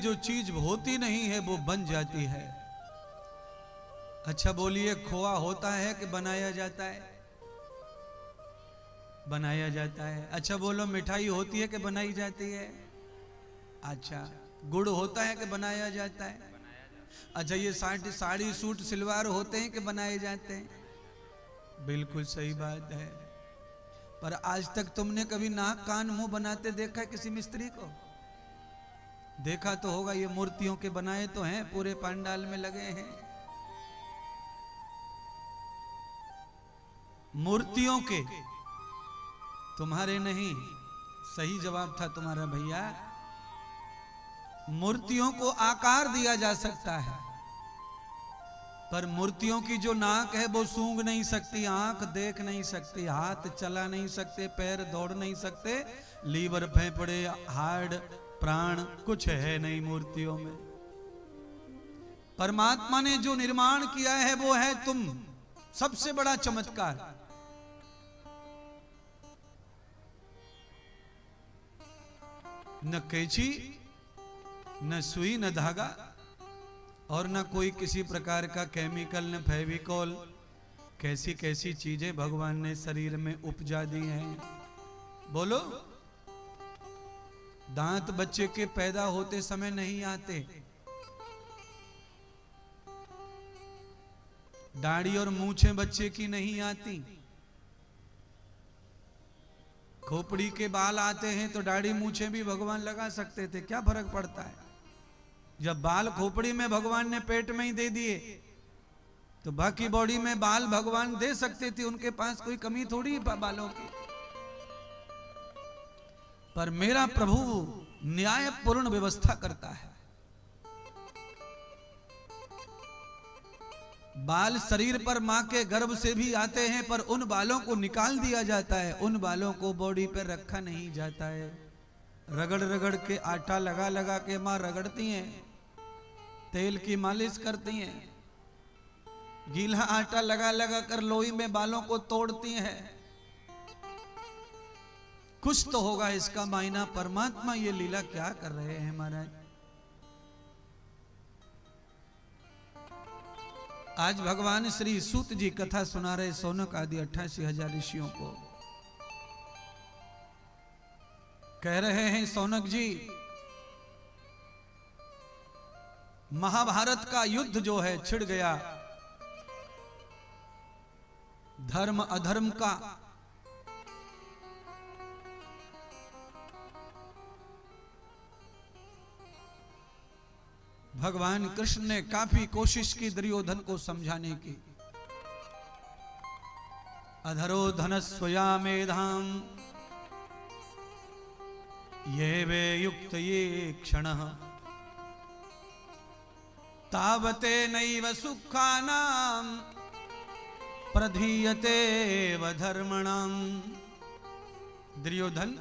जो चीज होती नहीं है वो बन जाती है। अच्छा बोलिए, खोआ होता है कि बनाया जाता है? बनाया जाता है। अच्छा बोलो, मिठाई होती है कि बनाई जाती है? अच्छा, गुड़ होता है कि बनाया जाता है? अच्छा, ये साड़ी सूट सिलवार होते हैं कि बनाए जाते हैं? बिल्कुल सही बात है। पर आज तक तुमने कभी नाक कान मुंह बनाते देखा है किसी मिस्त्री को? देखा तो होगा, ये मूर्तियों के बनाए तो हैं, पूरे पंडाल में लगे हैं। मूर्तियों के, तुम्हारे नहीं। सही जवाब था तुम्हारा भैया। मूर्तियों को आकार दिया जा सकता है, पर मूर्तियों की जो नाक है वो सूंघ नहीं सकती, आंख देख नहीं सकती, हाथ चला नहीं सकते, पैर दौड़ नहीं सकते, लीवर फेफड़े हार्ट प्राण कुछ है नहीं मूर्तियों में। परमात्मा ने जो निर्माण किया है वो है तुम। सबसे बड़ा चमत्कार। न कैंची, न सुई, न धागा, और न कोई किसी प्रकार का केमिकल, न फेविकॉल। कैसी कैसी चीजें भगवान ने शरीर में उपजा दी हैं। बोलो, दांत बच्चे के पैदा होते समय नहीं आते, दाढ़ी और मूछें बच्चे की नहीं आती, खोपड़ी के बाल आते हैं तो दाढ़ी मूछें भी भगवान लगा सकते थे, क्या फर्क पड़ता है? जब बाल खोपड़ी में भगवान ने पेट में ही दे दिए तो बाकी बॉडी में बाल भगवान दे सकते थे, उनके पास कोई कमी थोड़ी बालों की। पर मेरा प्रभु न्यायपूर्ण व्यवस्था करता है। बाल शरीर पर मां के गर्भ से भी आते हैं, पर उन बालों को निकाल दिया जाता है, उन बालों को बॉडी पर रखा नहीं जाता है। रगड़ रगड़ के, आटा लगा लगा के मां रगड़ती हैं, तेल की मालिश करती हैं, गीला आटा लगा लगा कर लोई में बालों को तोड़ती हैं। कुछ तो होगा इसका मायना। परमात्मा ये लीला क्या कर रहे हैं महाराज। आज भगवान श्री सूत जी कथा सुना रहे सौनक आदि 88,000 ऋषियों को। कह रहे हैं, सौनक जी, महाभारत का युद्ध जो है छिड़ गया, धर्म अधर्म का। भगवान कृष्ण ने काफी कोशिश की दुर्योधन को समझाने की। अधरो धनस्वया मेधाम ये वे युक्त ये क्षणः तावते नैव सुखानाम प्रधीयते व धर्मणाम। दुर्योधन,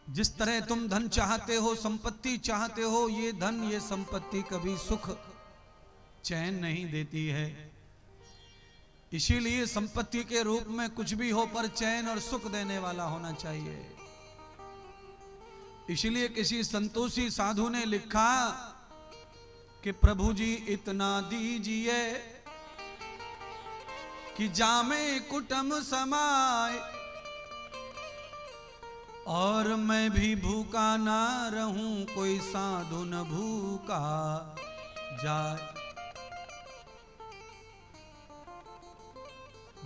जिस तरह तुम धन चाहते हो, संपत्ति चाहते हो, ये धन ये संपत्ति कभी सुख चैन नहीं देती है। इसीलिए संपत्ति के रूप में कुछ भी हो, पर चैन और सुख देने वाला होना चाहिए। इसीलिए किसी संतोषी साधु ने लिखा कि प्रभु जी इतना दीजिए कि जामे कुटुंब समाए, और मैं भी भूखा ना रहूं, कोई साधु न भूखा जाए।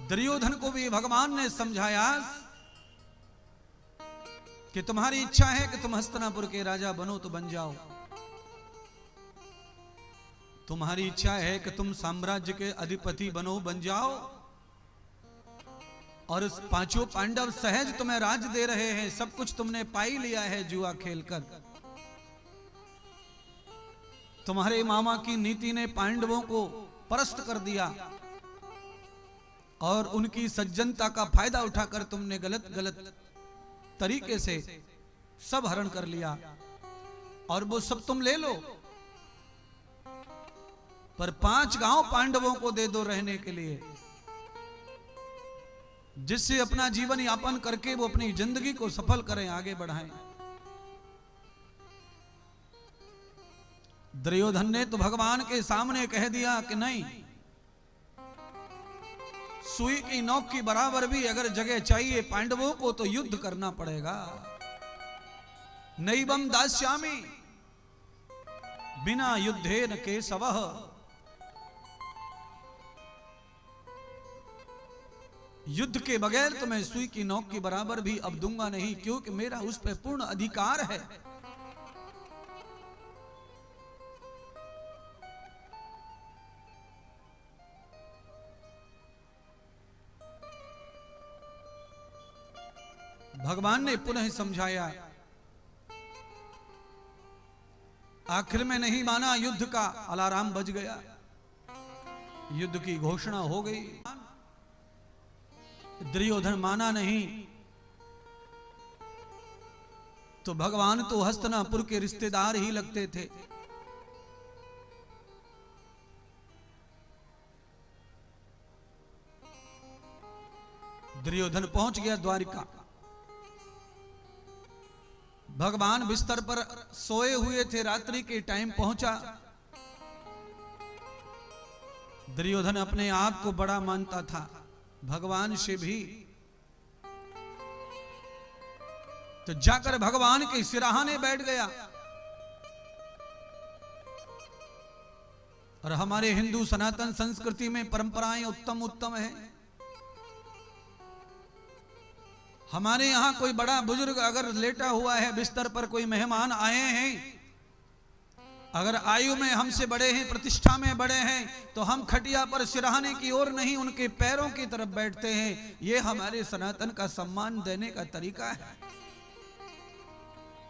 दुर्योधन को भी भगवान ने समझाया कि तुम्हारी इच्छा है कि तुम हस्तिनापुर के राजा बनो तो बन जाओ, तुम्हारी इच्छा है कि तुम साम्राज्य के अधिपति बनो, बन जाओ, और पांचों पांडव सहज तुम्हें राज दे रहे हैं, सब कुछ तुमने पाई लिया है जुआ खेलकर। तुम्हारे मामा की नीति ने पांडवों को परास्त कर दिया, और उनकी सज्जनता का फायदा उठाकर तुमने गलत गलत तरीके से सब हरण कर लिया, और वो सब तुम ले लो, पर 5 गांव पांडवों को दे दो रहने के लिए, जिससे अपना जीवन यापन करके वो अपनी जिंदगी को सफल करें, आगे बढ़ाएं। दुर्योधन ने तो भगवान के सामने कह दिया कि नहीं, सुई की नोक की बराबर भी अगर जगह चाहिए पांडवों को तो युद्ध करना पड़ेगा। नैवं दास्यामि बिना युद्धेन केशवः, युद्ध के बगैर तो मैं सुई की नोक की बराबर भी अब दूंगा नहीं, क्योंकि मेरा उस पर पूर्ण अधिकार है। भगवान ने पुनः समझाया, आखिर में नहीं माना, युद्ध का अलार्म बज गया, युद्ध की घोषणा हो गई। दुर्योधन माना नहीं तो भगवान तो हस्तिनापुर के रिश्तेदार ही लगते थे। दुर्योधन पहुंच गया द्वारिका। भगवान बिस्तर पर सोए हुए थे, रात्रि के टाइम पहुंचा। दुर्योधन अपने आप को बड़ा मानता था, भगवान से भी। तो जाकर भगवान के सिराहाने बैठ गया। और हमारे हिंदू सनातन संस्कृति में परंपराएं उत्तम उत्तम है। हमारे यहां कोई बड़ा बुजुर्ग अगर लेटा हुआ है बिस्तर पर, कोई मेहमान आए हैं, अगर आयु में हमसे बड़े हैं, प्रतिष्ठा में बड़े हैं, तो हम खटिया पर सिरहाने की ओर नहीं, उनके पैरों की तरफ बैठते हैं। ये हमारे सनातन का सम्मान देने का तरीका है।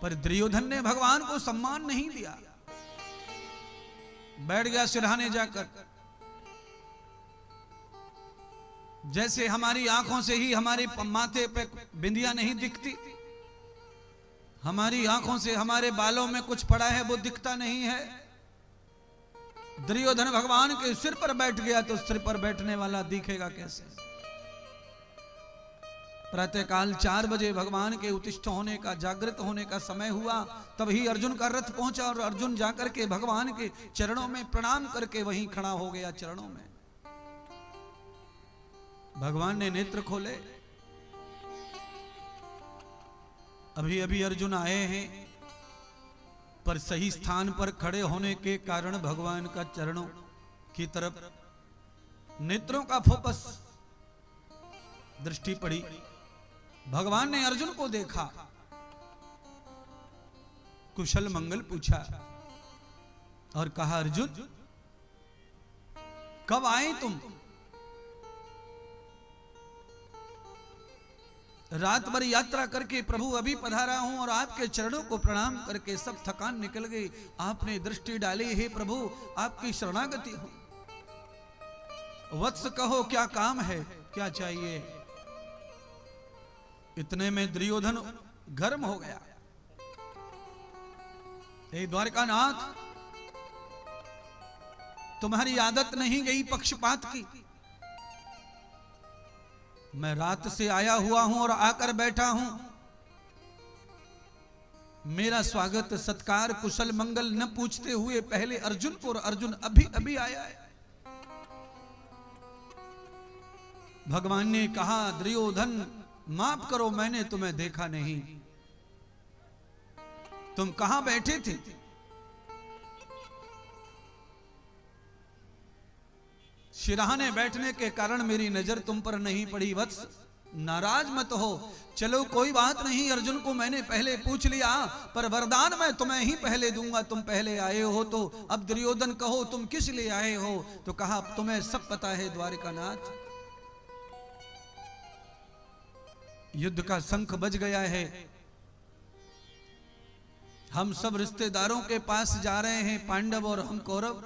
पर दुर्योधन ने भगवान को सम्मान नहीं दिया, बैठ गया सिरहाने जाकर। जैसे हमारी आंखों से ही हमारे माथे पे बिंदिया नहीं दिखती, हमारी आंखों से हमारे बालों में कुछ पड़ा है वो दिखता नहीं है। दुर्योधन भगवान के सिर पर बैठ गया तो सिर पर बैठने वाला दिखेगा कैसे। प्रातःकाल 4 बजे भगवान के उत्तिष्ठ होने का, जागृत होने का समय हुआ, तभी अर्जुन का रथ पहुंचा और अर्जुन जाकर के भगवान के चरणों में प्रणाम करके वहीं खड़ा हो गया चरणों में। भगवान ने नेत्र खोले, अभी अभी अर्जुन आए हैं, पर सही स्थान पर खड़े होने के कारण भगवान का चरणों की तरफ नेत्रों का फोकस, दृष्टि पड़ी। भगवान ने अर्जुन को देखा, कुशल मंगल पूछा और कहा, अर्जुन कब आए तुम? रात भर यात्रा करके प्रभु अभी पधारा हूं और आपके चरणों को प्रणाम करके सब थकान निकल गई। आपने दृष्टि डाली, हे प्रभु आपकी शरणागति हो। वत्स कहो क्या काम है, क्या चाहिए? इतने में दुर्योधन गर्म हो गया। हे द्वारकानाथ, तुम्हारी आदत नहीं गई पक्षपात की। मैं रात से आया हुआ हूं और आकर बैठा हूं, मेरा स्वागत सत्कार कुशल मंगल न पूछते हुए पहले अर्जुन को, और अर्जुन अभी अभी आया है। भगवान ने कहा, दुर्योधन माफ करो, मैंने तुम्हें देखा नहीं, तुम कहां बैठे थे? सिरहाने बैठने के कारण मेरी नजर तुम पर नहीं पड़ी। वत्स नाराज मत हो, चलो कोई बात नहीं, अर्जुन को मैंने पहले पूछ लिया, पर वरदान मैं तुम्हें ही पहले दूंगा, तुम पहले आए हो तो। अब दुर्योधन कहो तुम किस लिए आए हो? तो कहा, तुम्हें सब पता है द्वारिकानाथ, युद्ध का शंख बज गया है, हम सब रिश्तेदारों के पास जा रहे हैं, पांडव और हम कौरव,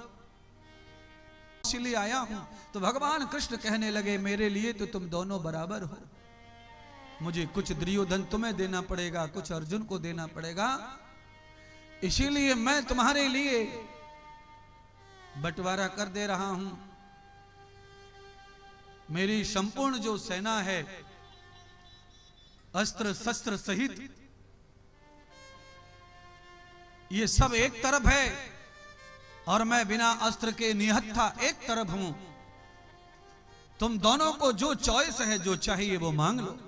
इसलिए आया हूं। तो भगवान कृष्ण कहने लगे, मेरे लिए तो तुम दोनों बराबर हो, मुझे कुछ दुर्योधन तुम्हें देना पड़ेगा, कुछ अर्जुन को देना पड़ेगा, इसीलिए मैं तुम्हारे लिए बंटवारा कर दे रहा हूं। मेरी संपूर्ण जो सेना है, अस्त्र शस्त्र सहित, ये सब एक तरफ है, और मैं बिना अस्त्र के निहत्था एक तरफ हूं। तुम दोनों को जो चॉइस है, जो चाहिए वो मांग लो।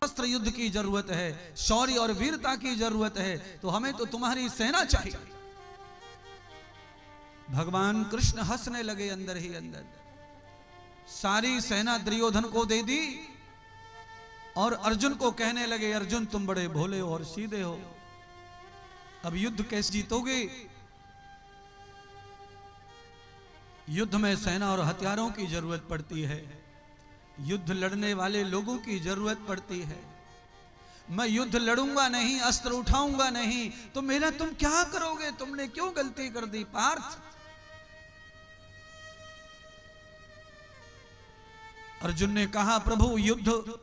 अस्त्र युद्ध की जरूरत है, शौर्य और वीरता की जरूरत है, तो हमें तो तुम्हारी सेना चाहिए। भगवान कृष्ण हंसने लगे अंदर ही अंदर। सारी सेना दुर्योधन को दे दी और अर्जुन को कहने लगे, अर्जुन तुम बड़े भोले और सीधे हो, अब युद्ध कैसे जीतोगे? युद्ध में सेना और हथियारों की जरूरत पड़ती है, युद्ध लड़ने वाले लोगों की जरूरत पड़ती है। मैं युद्ध लड़ूंगा नहीं, अस्त्र उठाऊंगा नहीं, तो मेरा तुम क्या करोगे? तुमने क्यों गलती कर दी पार्थ? अर्जुन ने कहा, प्रभु युद्ध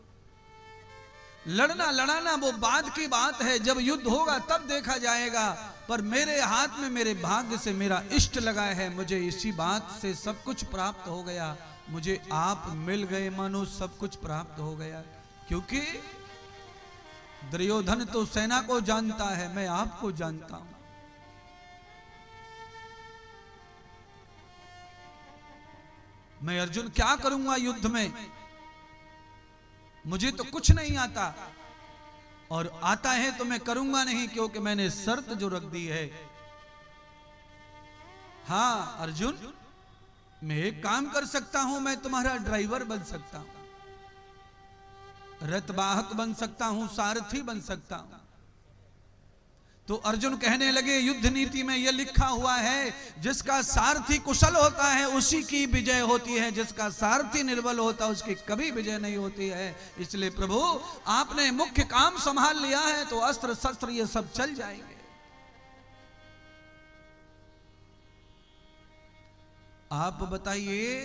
लड़ना लड़ाना वो बाद की बात है, जब युद्ध होगा तब देखा जाएगा। पर मेरे हाथ में मेरे भाग्य से मेरा इष्ट लगा है, मुझे इसी बात से सब कुछ प्राप्त हो गया। मुझे आप मिल गए मानो सब कुछ प्राप्त हो गया। क्योंकि दुर्योधन तो सेना को जानता है, मैं आपको जानता हूं। मैं अर्जुन क्या करूंगा युद्ध में? मुझे तो कुछ नहीं आता, और आता है तो मैं करूंगा नहीं, क्योंकि मैंने शर्त जो रख दी है। हाँ अर्जुन, मैं एक काम कर सकता हूं, मैं तुम्हारा ड्राइवर बन सकता हूं, रथवाहक बन सकता हूं, सारथी बन सकता हूं। तो अर्जुन कहने लगे, युद्ध नीति में यह लिखा हुआ है, जिसका सारथी कुशल होता है उसी की विजय होती है, जिसका सारथी निर्बल होता है उसकी कभी विजय नहीं होती है। इसलिए प्रभु आपने मुख्य काम संभाल लिया है, तो अस्त्र शस्त्र ये सब चल जाएंगे। आप बताइए,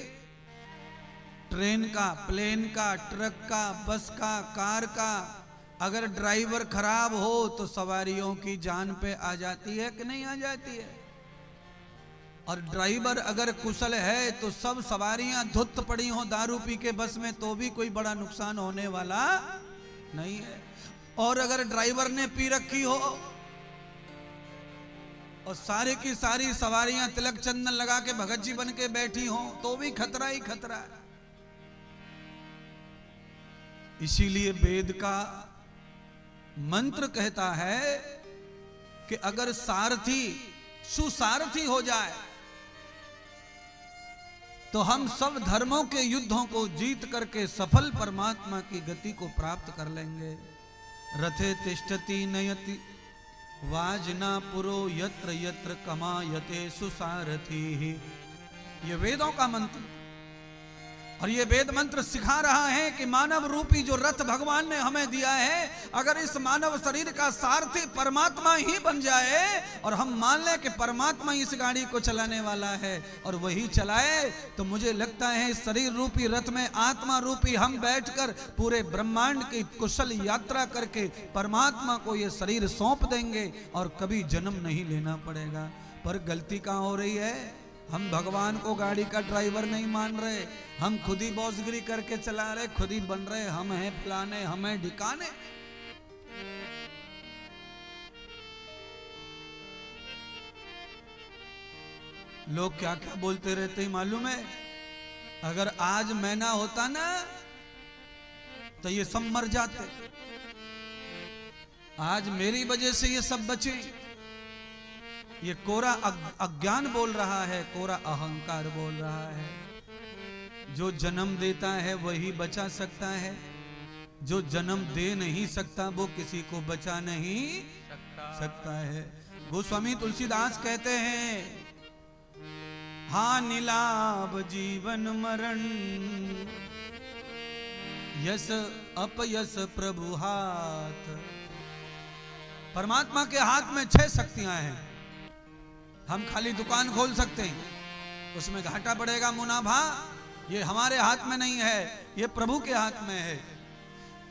ट्रेन का, प्लेन का, ट्रक का, बस का, कार का अगर ड्राइवर खराब हो तो सवारियों की जान पे आ जाती है कि नहीं आ जाती है? और ड्राइवर अगर कुशल है तो सब सवारियां धुत पड़ी हो दारू पी के बस में, तो भी कोई बड़ा नुकसान होने वाला नहीं है। और अगर ड्राइवर ने पी रखी हो और सारे की सारी सवारियां तिलक चंदन लगा के भगत जी बन के बैठी हो, तो भी खतरा ही खतरा है। इसीलिए वेद का मंत्र कहता है कि अगर सारथी सुसारथी हो जाए तो हम सब धर्मों के युद्धों को जीत करके सफल परमात्मा की गति को प्राप्त कर लेंगे। रथे तिष्ठति नयति वाजना पुरो यत्र यत्र कमायते सुसारथी। ये वेदों का मंत्र, और ये वेद मंत्र सिखा रहा है कि मानव रूपी जो रथ भगवान ने हमें दिया है, अगर इस मानव शरीर का सारथी परमात्मा ही बन जाए और हम मान लें कि परमात्मा इस गाड़ी को चलाने वाला है और वही चलाए, तो मुझे लगता है इस शरीर रूपी रथ में आत्मा रूपी हम बैठकर पूरे ब्रह्मांड की कुशल यात्रा करके परमात्मा को ये शरीर सौंप देंगे और कभी जन्म नहीं लेना पड़ेगा। पर गलती कहाँ हो रही है? हम भगवान को गाड़ी का ड्राइवर नहीं मान रहे, हम खुद ही बॉसगिरी करके चला रहे, खुद ही बन रहे, हम हैं फलाने, हम हैं ढिकाने। लोग क्या क्या बोलते रहते हैं मालूम है? अगर आज मैं ना होता ना तो ये सब मर जाते, आज मेरी वजह से ये सब बचे। ये कोरा अज्ञान बोल रहा है, कोरा अहंकार बोल रहा है। जो जन्म देता है वही बचा सकता है, जो जन्म दे नहीं सकता वो किसी को बचा नहीं सकता है। गोस्वामी तुलसीदास कहते हैं, हानि लाभ जीवन मरण, यस अपयस प्रभु हाथ। परमात्मा के हाथ में 6 शक्तियां हैं। हम खाली दुकान खोल सकते हैं, उसमें घाटा पड़ेगा मुनाफा, ये हमारे हाथ में नहीं है, ये प्रभु के हाथ में है।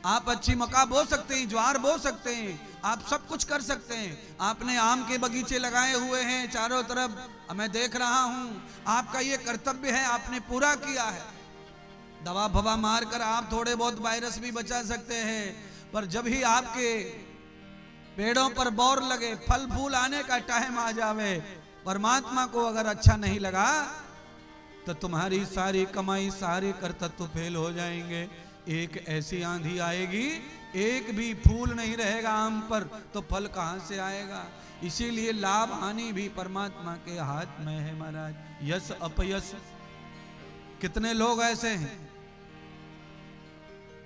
आप अच्छी मक्का बो सकते हैं, ज्वार बो सकते हैं, आप सब कुछ कर सकते हैं। आपने आम के बगीचे लगाए हुए हैं चारों तरफ, मैं देख रहा हूं, आपका ये कर्तव्य है, आपने पूरा किया है। दवा भवा मारकर आप थोड़े बहुत वायरस भी बचा सकते हैं, पर जब ही आपके पेड़ों पर बौर लगे, फल फूल आने का टाइम आ जावे, परमात्मा को अगर अच्छा नहीं लगा तो तुम्हारी सारी कमाई सारे कर्तव्य फेल हो जाएंगे। एक ऐसी आंधी आएगी, एक भी फूल नहीं रहेगा आम पर, तो फल कहां से आएगा। इसीलिए लाभ हानि भी परमात्मा के हाथ में है महाराज। यश अपयश, कितने लोग ऐसे हैं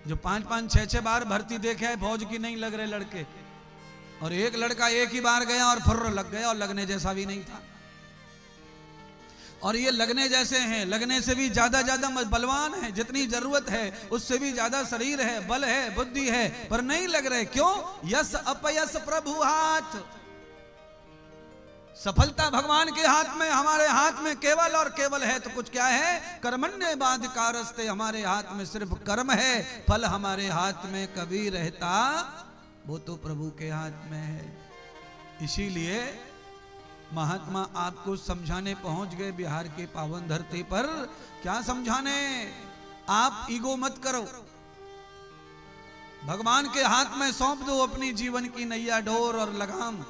जो 5-5, 6-6 बार भर्ती देखे है, फौज की नहीं लग रहे लड़के, और एक लड़का एक ही बार गया और फुर्र लग गया और लगने जैसा भी नहीं था। और ये लगने जैसे हैं, लगने से भी ज्यादा बलवान है, जितनी जरूरत है उससे भी ज्यादा शरीर है, बल है, बुद्धि है, पर नहीं लग रहे। क्यों? यश अपयश प्रभु हाथ। सफलता भगवान के हाथ में, हमारे हाथ में केवल और केवल है तो कुछ क्या है? कर्मण्य बाधिकारस्ते, हमारे हाथ में सिर्फ कर्म है, फल हमारे हाथ में कभी रहता वो तो प्रभु के हाथ में है। इसीलिए महात्मा आपको समझाने पहुंच गए बिहार के पावन धरती पर। क्या समझाने? आप ईगो मत करो, भगवान के हाथ में सौंप दो अपनी जीवन की नैया, डोर और लगाम।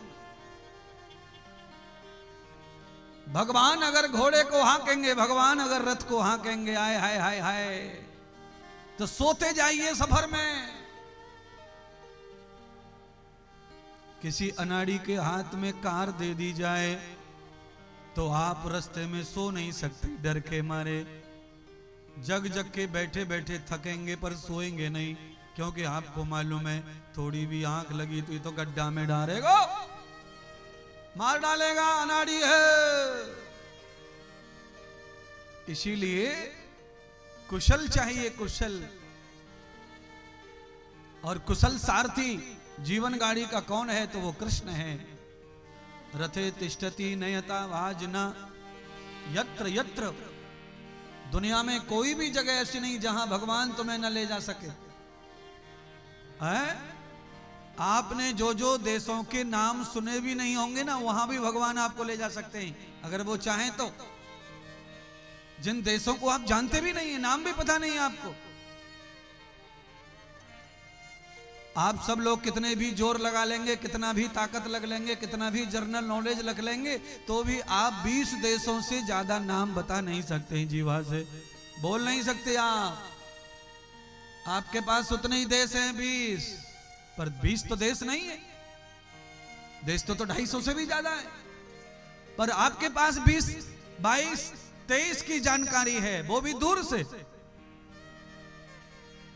भगवान अगर घोड़े को हाकेंगे, भगवान अगर रथ को हाकेंगे, आए हाय हाय हाय, तो सोते जाइए सफर में। किसी अनाड़ी के हाथ में कार दे दी जाए तो आप रास्ते में सो नहीं सकते, डर के मारे। जग जग के बैठे बैठे थकेंगे पर सोएंगे नहीं, क्योंकि आपको मालूम है थोड़ी भी आंख लगी तो ये तो गड्ढा में डालेगा, मार डालेगा, अनाड़ी है। इसीलिए कुशल चाहिए, कुशल। और कुशल सारथी जीवन गाड़ी का कौन है? तो वो कृष्ण है। रथे तिष्ठति नयता वाजना यत्र यत्र। दुनिया में कोई भी जगह ऐसी नहीं जहां भगवान तुम्हें न ले जा सके। है? आपने जो जो देशों के नाम सुने भी नहीं होंगे ना, वहां भी भगवान आपको ले जा सकते हैं अगर वो चाहें तो। जिन देशों को आप जानते भी नहीं है, नाम भी पता नहीं है आपको, आप सब लोग कितने भी जोर लगा लेंगे, कितना भी ताकत लग लेंगे, कितना भी जर्नल नॉलेज रख लेंगे, तो भी आप 20 देशों से ज्यादा नाम बता नहीं सकते हैं, जीवा से बोल नहीं सकते आप। आपके पास उतने ही देश हैं 20, पर 20 तो देश नहीं है, देश तो 250 से भी ज्यादा है। पर आपके पास 20, 22, 23 की जानकारी है, वो भी दूर से।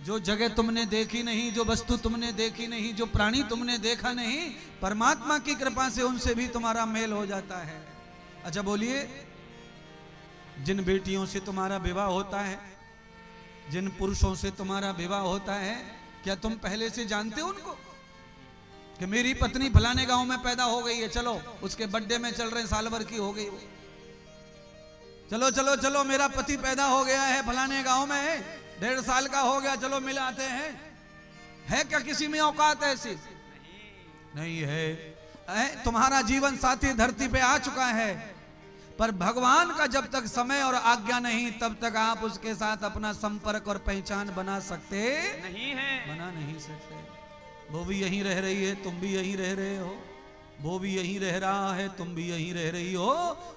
जो जगह तुमने देखी नहीं, जो वस्तु तुमने देखी नहीं, जो प्राणी तुमने देखा नहीं, परमात्मा की कृपा से उनसे भी तुम्हारा मेल हो जाता है। अच्छा बोलिए, जिन बेटियों से तुम्हारा विवाह होता है, जिन पुरुषों से तुम्हारा विवाह होता है, क्या तुम पहले से जानते हो उनको कि मेरी पत्नी फलाने गांव में पैदा हो गई है, चलो उसके बर्थडे में चल रहे हैं, साल भर की हो गई वो, चलो चलो चलो मेरा पति पैदा हो गया है फलाने गांव में, 1.5 साल का हो गया, चलो मिलाते हैं। है क्या किसी में औकात ऐसी? नहीं है। तुम्हारा जीवन साथी धरती पे आ चुका है, पर भगवान का जब तक समय और आज्ञा नहीं, तब तक आप उसके साथ अपना संपर्क और पहचान बना सकते नहीं है, बना नहीं सकते। वो भी यहीं रह रही है, तुम भी यहीं रह रहे हो, वो भी यहीं रह रहा है, तुम भी यहीं रह रही हो,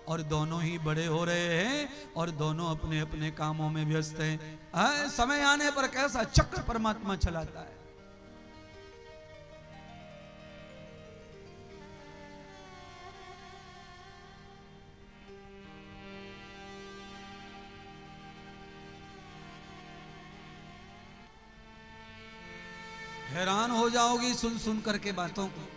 और दोनों ही बड़े हो रहे हैं और दोनों अपने अपने कामों में व्यस्त हैं। समय आने पर कैसा चक्र परमात्मा चलाता है। हैरान हो जाओगी सुन सुन करके बातों को,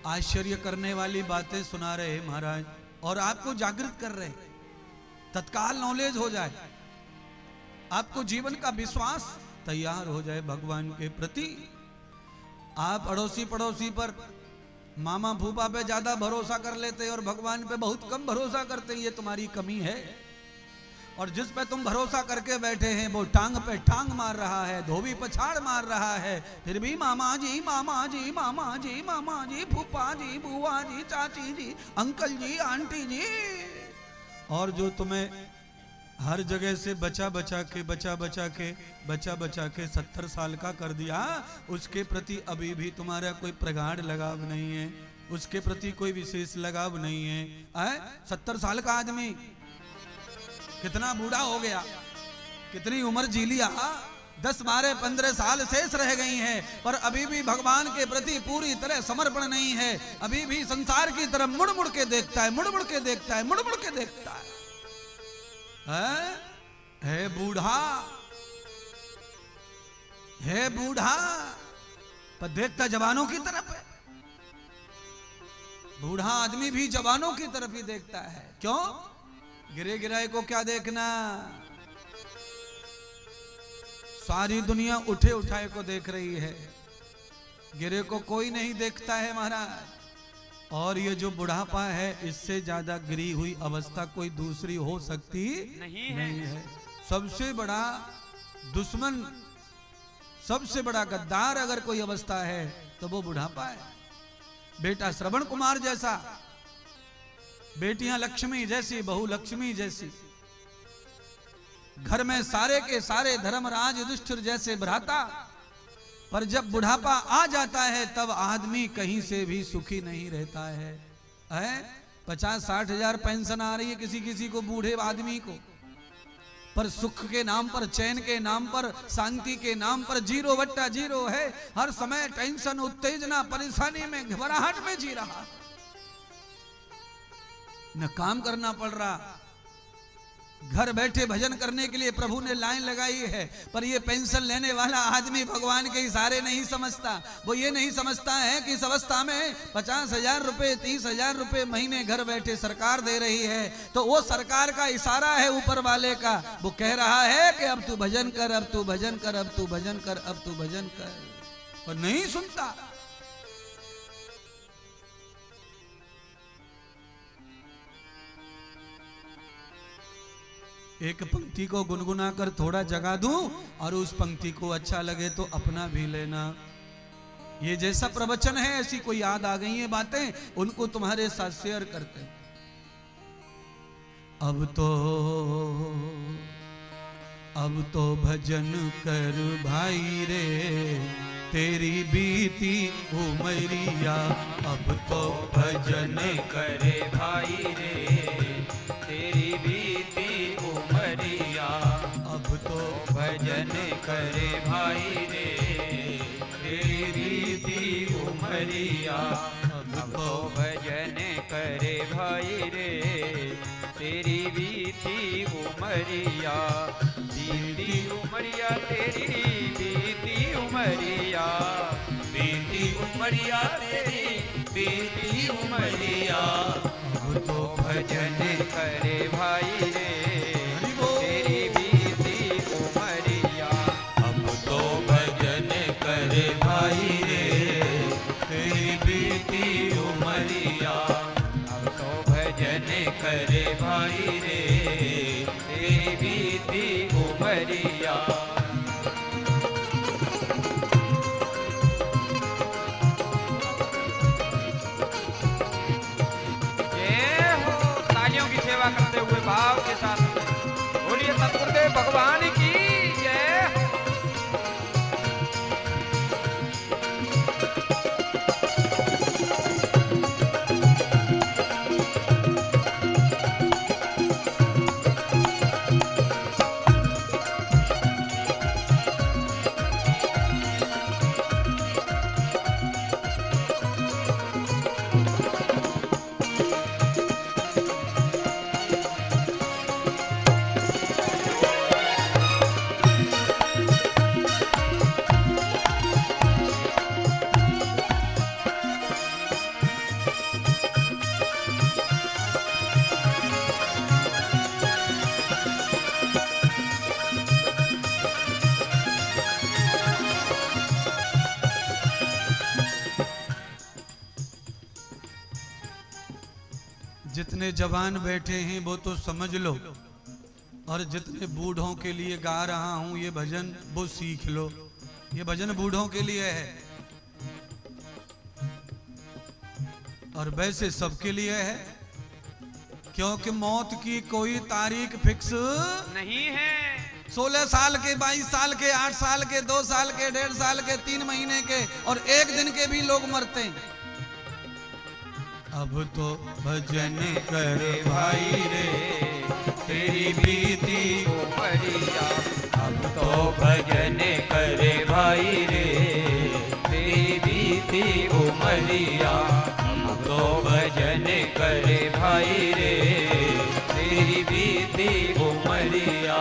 आश्चर्य करने वाली बातें सुना रहे महाराज, और आपको जागृत कर रहे, तत्काल नॉलेज हो जाए, आपको जीवन का विश्वास तैयार हो जाए भगवान के प्रति। आप अड़ोसी पड़ोसी पर, मामा फूफा पे ज्यादा भरोसा कर लेते और भगवान पे बहुत कम भरोसा करते, ये तुम्हारी कमी है। और जिस पे तुम भरोसा करके बैठे हैं वो टांग पे टांग मार रहा है, धोबी पछाड़ मार रहा है, फिर भी मामा जी मामा जी मामा जी मामा जी, फूफा जी, बुआ जी, चाची जी, अंकल जी, आंटी जी। और जो तुम्हें हर जगह से बचा बचा के 70 साल का कर दिया, उसके प्रति अभी भी तुम्हारा कोई प्रगाढ़ लगाव नहीं है, उसके प्रति कोई विशेष लगाव नहीं है। 70 साल का आदमी कितना बूढ़ा हो गया, कितनी उम्र जी लिया, 10, 12, 15 साल शेष रह गई हैं, पर अभी भी भगवान के प्रति पूरी तरह समर्पण नहीं है। अभी भी संसार की तरफ मुड़ मुड़ के देखता है, मुड़ मुड़ के देखता है, मुड़ मुड़ के देखता है बूढ़ा, है बूढ़ा, पर देखता जवानों की तरफ है। बूढ़ा आदमी भी जवानों की तरफ ही देखता है। क्यों? गिरे गिराए को क्या देखना, सारी दुनिया उठे उठाए को देख रही है, गिरे को कोई नहीं देखता है महाराज। और ये जो बुढ़ापा है, इससे ज्यादा गिरी हुई अवस्था कोई दूसरी हो सकती नहीं है। सबसे बड़ा दुश्मन, सबसे बड़ा गद्दार अगर कोई अवस्था है तो वो बुढ़ापा है। बेटा श्रवण कुमार जैसा, बेटियां लक्ष्मी जैसी, बहू लक्ष्मी जैसी, घर में सारे के सारे धर्मराज युधिष्ठिर जैसे भ्राता, पर जब बुढ़ापा आ जाता है तब आदमी कहीं से भी सुखी नहीं रहता है। 50-60 हजार पेंशन आ रही है किसी किसी को, बूढ़े आदमी को, पर सुख के नाम पर, चैन के नाम पर, शांति के नाम पर 0/0 है। हर समय टेंशन, उत्तेजना, परेशानी में, घबराहट में जी रहा, न काम करना पड़ रहा। घर बैठे भजन करने के लिए प्रभु ने लाइन लगाई है, पर ये पेंशन लेने वाला आदमी भगवान के इशारे नहीं समझता। वो ये नहीं समझता है कि इस अवस्था में 50,000 रुपए, 30,000 रुपए महीने घर बैठे सरकार दे रही है, तो वो सरकार का इशारा है ऊपर वाले का। वो कह रहा है कि अब तू भजन कर, अब तू भजन कर, अब तू भजन कर, अब तू भजन कर, पर नहीं सुनता। एक पंक्ति को गुनगुना कर थोड़ा जगा दूं और उस पंक्ति को अच्छा लगे तो अपना भी लेना। ये जैसा प्रवचन है, ऐसी कोई याद आ गई है बातें, उनको तुम्हारे साथ शेयर करते हैं। अब तो भजन कर भाई रे, तेरी बीती उमरिया। अब तो भजन करे भाई रे, तेरी बीती उमरिया। अब तो भजन करे भाई रे, तेरी बीती उमरिया। अब तो भजन करे भाई रे, तेरी बीती उमरिया। बीती उमरिया तेरी, बीती उमरिया, बीती उमरिया तेरी, बीती उमरिया। अब तो भजन करे भाई रे, तेरी बीती उमरिया। अब तो भजन करे भाई रे, तेरी बीती उमरिया। अब तो भजन करे भाई रे, तेरी बीती उमरिया। करते हुए भाव के साथ बोलिए सतगुरुदेव भगवान की जय। जितने जवान बैठे हैं वो तो समझ लो, और जितने बूढ़ों के लिए गा रहा हूं ये भजन वो सीख लो। ये भजन बूढ़ों के लिए है और वैसे सबके लिए है, क्योंकि मौत की कोई तारीख फिक्स नहीं है। 16 साल के, 22 साल के, 8 साल के, 2 साल के, 1.5 साल के, 3 महीने के और 1 दिन के भी लोग मरते हैं। अब तो भजन कर भाई रे तेरी बीती उमरिया। अब तो भजन करे भाई रे तेरी बीती उमरिया। अब तो भजन करे भाई रे तेरी बीती उमरिया।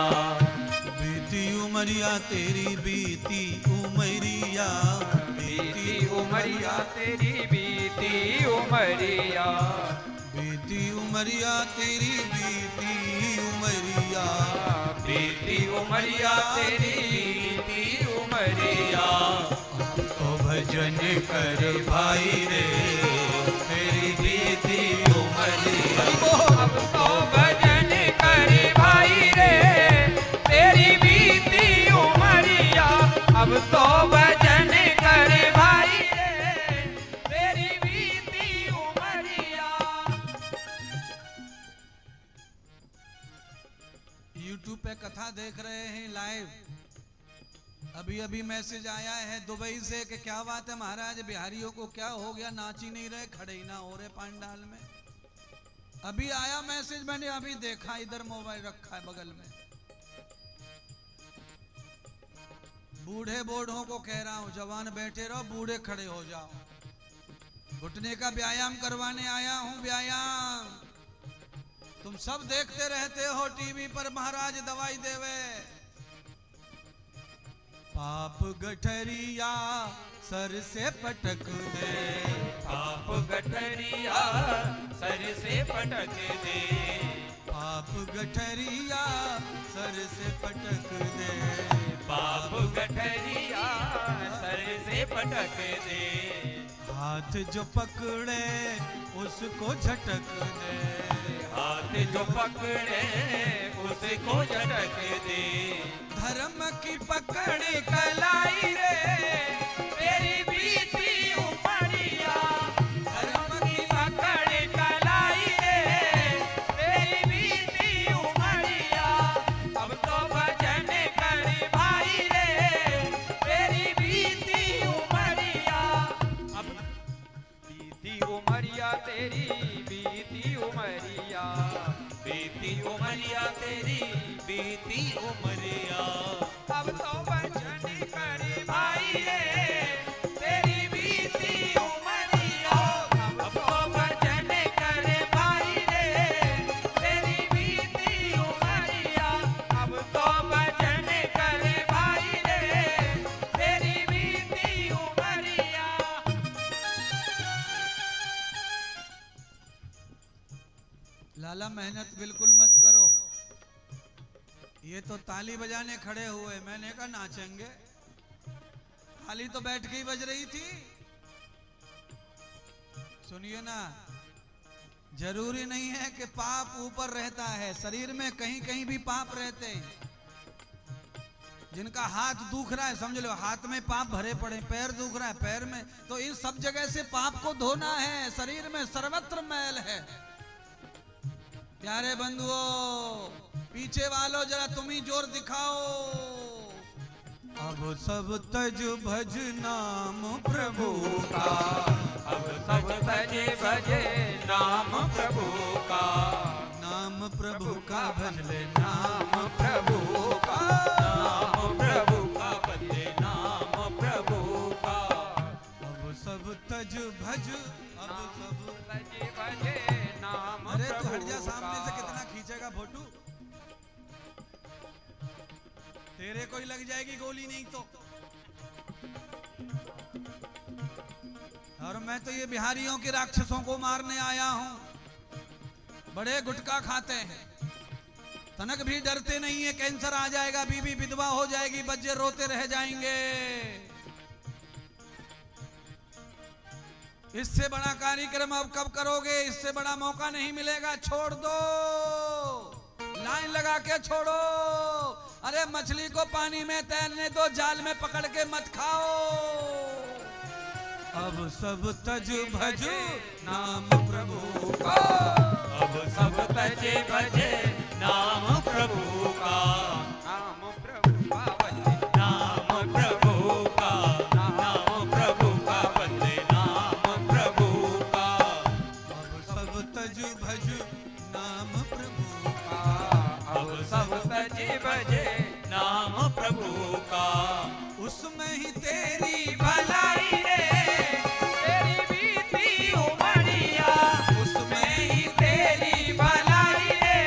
बीती उमरिया तेरी बीती उमरिया, बीती उमरिया तेरी बीती उमरिया। बीती उमरिया तेरी बीती उमरिया, बीती उमरिया तेरी बीती उमरिया। तो भजन कर भाई रे तेरी बीती उमरिया। अब तो भजन करे भाई रे तेरी बीती उमरिया। अब तो भजन करे भाई रे तेरी बीती उमरिया। YouTube पे कथा देख रहे हैं लाइव। अभी अभी मैसेज आया है दुबई से कि क्या बात है महाराज, बिहारियों को क्या हो गया, नाच ही नहीं रहे, खड़े ही ना हो रहे पंडाल में। अभी आया मैसेज, मैंने अभी देखा, इधर मोबाइल रखा है बगल में। बूढ़े बूढ़ों को कह रहा हूं, जवान बैठे रहो, बूढ़े खड़े हो जाओ। घुटने का व्यायाम करवाने आया हूं, व्यायाम। तुम सब देखते रहते हो टीवी पर महाराज दवाई देवे। पाप गठरिया सर से पटक दे, पाप गठरिया सर से पटक दे। पाप गठरिया सर से पटक दे, पाप गठरिया सर से पटक दे। हाथ जो पकड़े उसको झटक दे, हाथ जो पकड़े उसको झटक दे। धर्म की पकड़ी कलाई रे तेरी बीती उमरिया। धर्म की पकड़ कलाई रे तेरी बीती उमरिया। अब तो भजन कर भाई रे तेरी बीती उमरिया। अब बीती उमरिया तेरी बीती उमरिया। बीती उमरिया तेरी बीती उमरिया। अब तो भजन करे भाई रे तेरी बीती उमरिया। अब तो भजन करे भाई रे तेरी बीती उमरिया। अब तो भजन करे भाई रे तेरी बीती उमरिया। लाला मेहनत बिल्कुल मत करो। ये तो ताली बजाने खड़े हुए, मैंने कहा नाचेंगे, ताली तो बैठ के ही बज रही थी। सुनिए ना, जरूरी नहीं है कि पाप ऊपर रहता है, शरीर में कहीं कहीं भी पाप रहते हैं। जिनका हाथ दुख रहा है समझ लो हाथ में पाप भरे पड़े, पैर दुख रहा है पैर में, तो इन सब जगह से पाप को धोना है। शरीर में सर्वत्र मैल है। प्यारे बंधुओं, पीछे वालों जरा तुम ही जोर दिखाओ। अब सब तज भज नाम प्रभु का, अब सब तजे भजे नाम प्रभु का। नाम प्रभु का भज ले, नाम प्रभु का। नाम प्रभु का भजे नाम प्रभु का। अब सब तज भज, अब सब तजे भजे नाम। अरे तू हट जा सामने से, कितना खींचेगा फोटो, तेरे को ही लग जाएगी गोली नहीं तो। और मैं तो ये बिहारियों के राक्षसों को मारने आया हूं। बड़े गुटखा खाते हैं, तनक भी डरते नहीं है, कैंसर आ जाएगा, बीबी विधवा हो जाएगी, बच्चे रोते रह जाएंगे। इससे बड़ा कार्यक्रम अब कब करोगे? इससे बड़ा मौका नहीं मिलेगा, छोड़ दो, लाइन लगा के छोड़ो। अरे मछली को पानी में तैरने दो, जाल में पकड़ के मत खाओ। अब सब तज भज नाम प्रभु का, अब सब तजे भजे नाम प्रभु का। नाम प्रभु का भजे नाम प्रभु का। नाम प्रभु का भजे नाम प्रभु का। अब बजे बजे नाम प्रभु का, उसमें ही तेरी भलाई रे तेरी बीती उमरिया, उसमें ही तेरी भलाई रे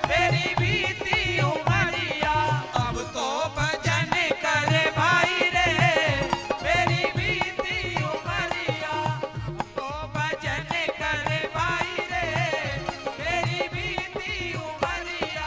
तेरी बीती उमरिया। अब तो भजन करे भाई रे तेरी बीती उमरिया, अब तो भजन करे भाई रे तेरी बीती उमरिया।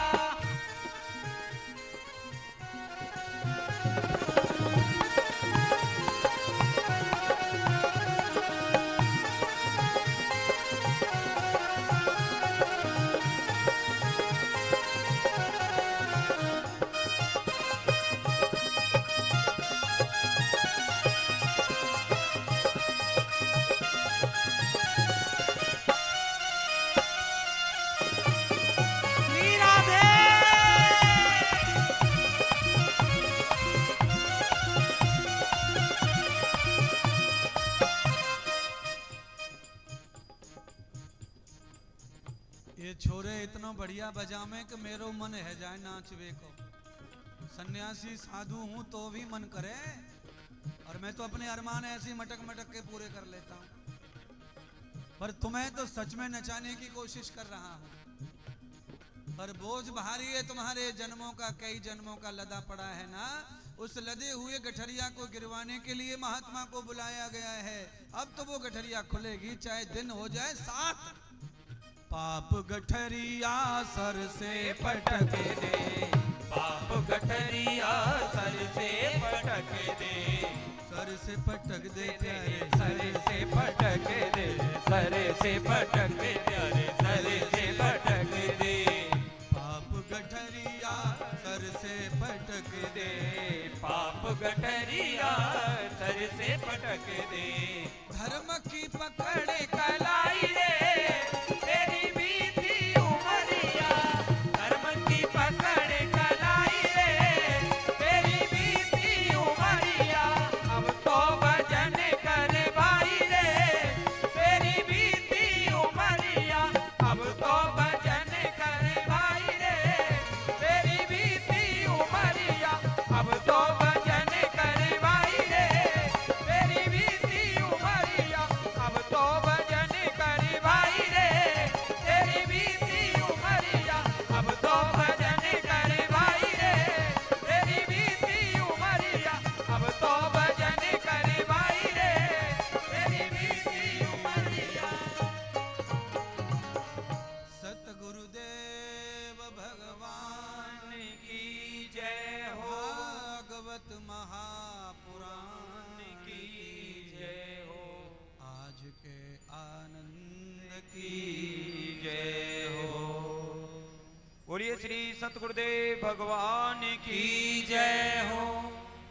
श्री राधे। ये छोरे इतना बढ़िया बजावे कि मेरो मन है जाए नाचवे को। सन्यासी साधु हूं तो भी मन करे, और मैं तो अपने अरमान ऐसे मटक मटक के पूरे कर लेता हूं, पर तुम्हें तो सच में नचाने की कोशिश कर रहा हूं। पर बोझ भारी है तुम्हारे जन्मों का, कई जन्मों का लदा पड़ा है ना। उस लदे हुए गठरिया को गिरवाने के लिए महात्मा को बुलाया गया है। अब तो वो गठरिया खुलेगी चाहे दिन हो जाए 7। पाप गठरिया सर से पटक दे, पाप गठरिया सर से पटक दे, सर से पटक दे प्यारे, सर से पटक दे, सर से पटक दे प्यारे, सर से पटक दे। पाप गठरिया सर से पटक दे, पाप गठरिया सर से पटक दे। धर्म की पकड़ कलाई रे तेरी बीती उमरिया, धर्म की पकड़ कलाई रे तेरी बीती उमरिया। अब तो भजन कर भाई रे तेरी बीती उमरिया, अब तो भजन कर भाई रे तेरी बीती उमरिया, अब तो भजन कर भाई रे तेरी बीती उमरिया, अब तो भजन कर भाई रे तेरी बीती उमरिया, अब तो भजन कर भाई रे तेरी बीती उमरिया, अब तो भजन कर भाई रे तेरी बीती उमरिया। सतगुरुदेव भगवान की जय हो, भागवत महापुराण की जय हो, आज के आनंद की की जय हो। बोलिए श्री सतगुरुदेव भगवान की जय हो।